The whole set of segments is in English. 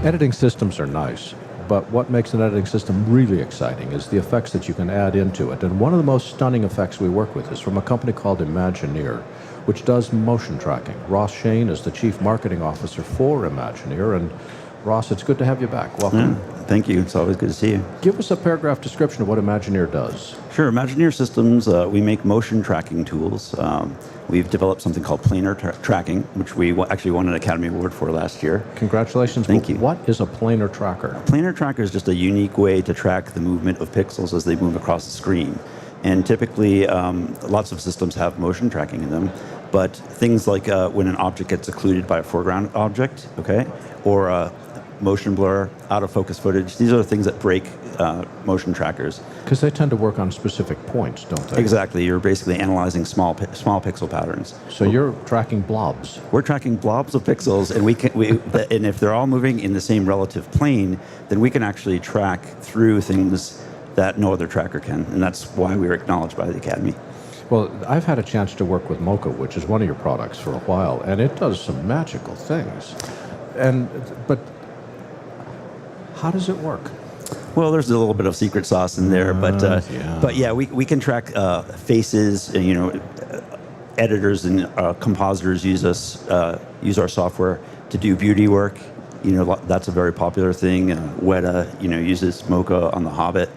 Editing systems are nice, but what makes an editing system really exciting is the effects that you can add into it. And one of the most stunning effects we work with is from a company called Imagineer, which does motion tracking. Ross Shain is the Chief Marketing Officer for Imagineer. And Ross, it's good to have you back. Welcome. Thank you. It's always good to see you. Give us a paragraph description of what Imagineer does. Sure. Imagineer Systems, we make motion tracking tools. We've developed something called planar tracking, which we actually won an Academy Award for last year. Congratulations. Thank you. What is a planar tracker? Planar tracker is just a unique way to track the movement of pixels as they move across the screen. And typically, lots of systems have motion tracking in them. But things like when an object gets occluded by a foreground object, okay, or motion blur, out of focus footage, these are the things that break motion trackers. Because they tend to work on specific points, don't they? Exactly. You're basically analyzing small pixel patterns. So you're tracking blobs. We're tracking blobs of pixels, and and if they're all moving in the same relative plane, then we can actually track through things that no other tracker can, and that's why we were acknowledged by the Academy. Well, I've had a chance to work with Mocha, which is one of your products, for a while, and it does some magical things. But how does it work? Well, there's a little bit of secret sauce in there, but yeah, we can track faces. Editors and compositors use our software to do beauty work. That's a very popular thing. Weta, uses Mocha on The Hobbit.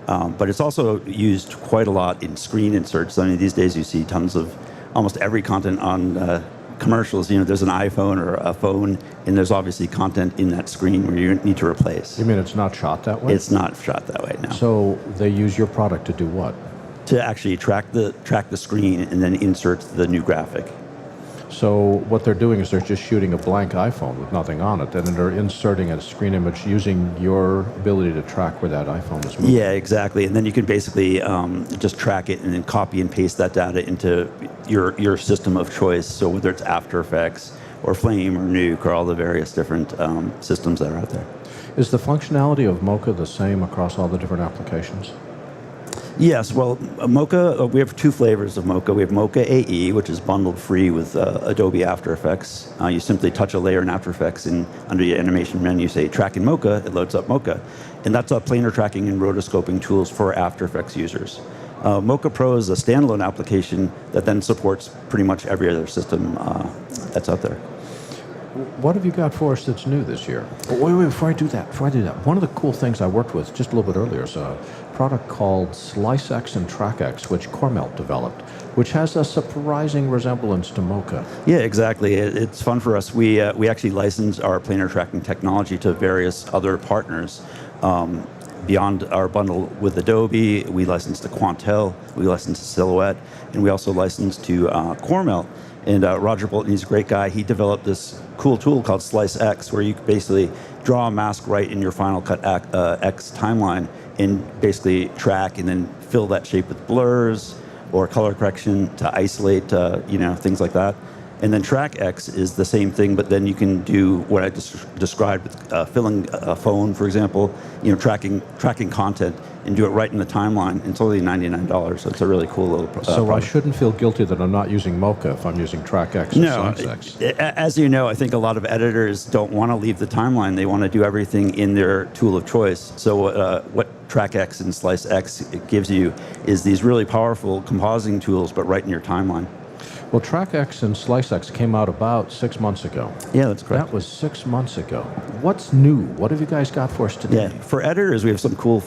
But it's also used quite a lot in screen inserts. I mean, these days you see tons of almost every content on commercials. There's an iPhone or a phone, and there's obviously content in that screen where you need to replace. You mean it's not shot that way? It's not shot that way, no. So they use your product to do what? To actually track the screen and then insert the new graphic. So what they're doing is they're just shooting a blank iPhone with nothing on it, and then they're inserting a screen image using your ability to track where that iPhone is moving. Yeah, exactly. And then you can basically just track it and then copy and paste that data into your system of choice. So whether it's After Effects or Flame or Nuke or all the various different systems that are out there. Is the functionality of Mocha the same across all the different applications? Yes, well, Mocha, we have two flavors of Mocha. We have Mocha AE, which is bundled free with Adobe After Effects. You simply touch a layer in After Effects, and under your animation menu, say track in Mocha, it loads up Mocha. And that's planar tracking and rotoscoping tools for After Effects users. Mocha Pro is a standalone application that then supports pretty much every other system that's out there. What have you got for us that's new this year? Oh, wait, before I do that, one of the cool things I worked with just a little bit earlier is a product called SliceX and TrackX, which Cormelt developed, which has a surprising resemblance to Mocha. Yeah, exactly. It's fun for us. We actually license our planar tracking technology to various other partners. Beyond our bundle with Adobe, we license to Quantel, we license to Silhouette, and we also license to Cormelt. And Roger Bolton, he's a great guy. He developed this cool tool called SliceX, where you basically draw a mask right in your Final Cut X timeline and basically track and then fill that shape with blurs or color correction to isolate, things like that. And then TrackX is the same thing, but then you can do what I just described with filling a phone, for example, tracking content and do it right in the timeline. It's only $99, so it's a really cool little product. So I shouldn't feel guilty that I'm not using Mocha if I'm using TrackX or SliceX. As you know, I think a lot of editors don't want to leave the timeline. They want to do everything in their tool of choice. So what TrackX and SliceX gives you is these really powerful compositing tools, but right in your timeline. Well, TrackX and SliceX came out about 6 months ago. Yeah, that's correct. That was 6 months ago. What's new? What have you guys got for us today? Yeah, for editors, we have some cool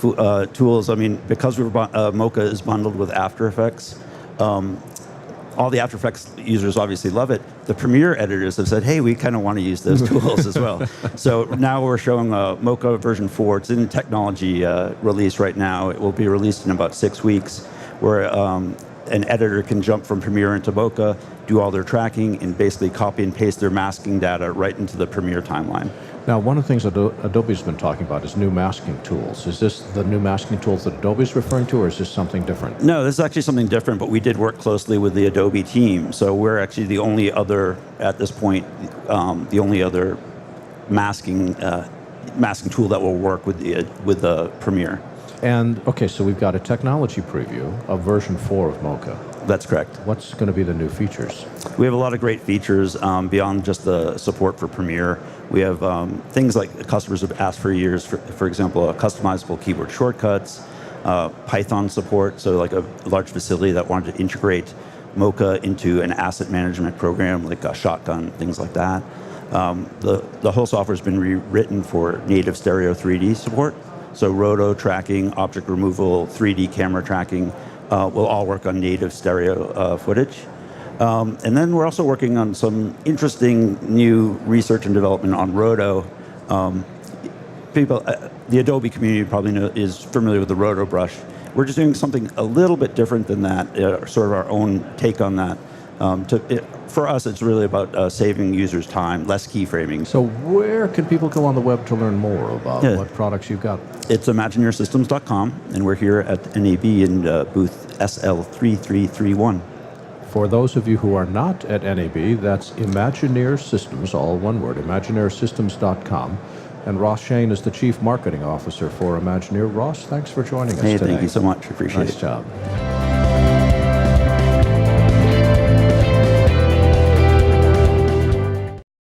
tools. I mean, because Mocha is bundled with After Effects, all the After Effects users obviously love it. The Premiere editors have said, hey, we kind of want to use those tools as well. So now we're showing Mocha version 4. It's in technology release right now. It will be released in about 6 weeks, where an editor can jump from Premiere into Mocha, do all their tracking, and basically copy and paste their masking data right into the Premiere timeline. Now, one of the things Adobe's been talking about is new masking tools. Is this the new masking tools that Adobe's referring to, or is this something different? No, this is actually something different, but we did work closely with the Adobe team. So we're actually the only other, at this point, the only other masking tool that will work with the Premiere. And, okay, so we've got a technology preview of version 4 of Mocha. That's correct. What's going to be the new features? We have a lot of great features beyond just the support for Premiere. We have things like customers have asked for years, for example, customizable keyboard shortcuts, Python support, so like a large facility that wanted to integrate Mocha into an asset management program like a Shotgun, things like that. The whole software has been rewritten for native stereo 3D support, so roto tracking, object removal, 3D camera tracking will all work on native stereo footage. And then we're also working on some interesting new research and development on roto. People, the Adobe community probably is familiar with the roto brush. We're just doing something a little bit different than that, sort of our own take on that. For us, it's really about saving users time, less keyframing. So where can people go on the web to learn more about what products you've got? It's imagineersystems.com, and we're here at NAB in booth SL3331. For those of you who are not at NAB, that's Imagineer Systems, all one word, imagineersystems.com. And Ross Shain is the Chief Marketing Officer for Imagineer. Ross, thanks for joining us today. Thank you so much. Appreciate it. Nice job.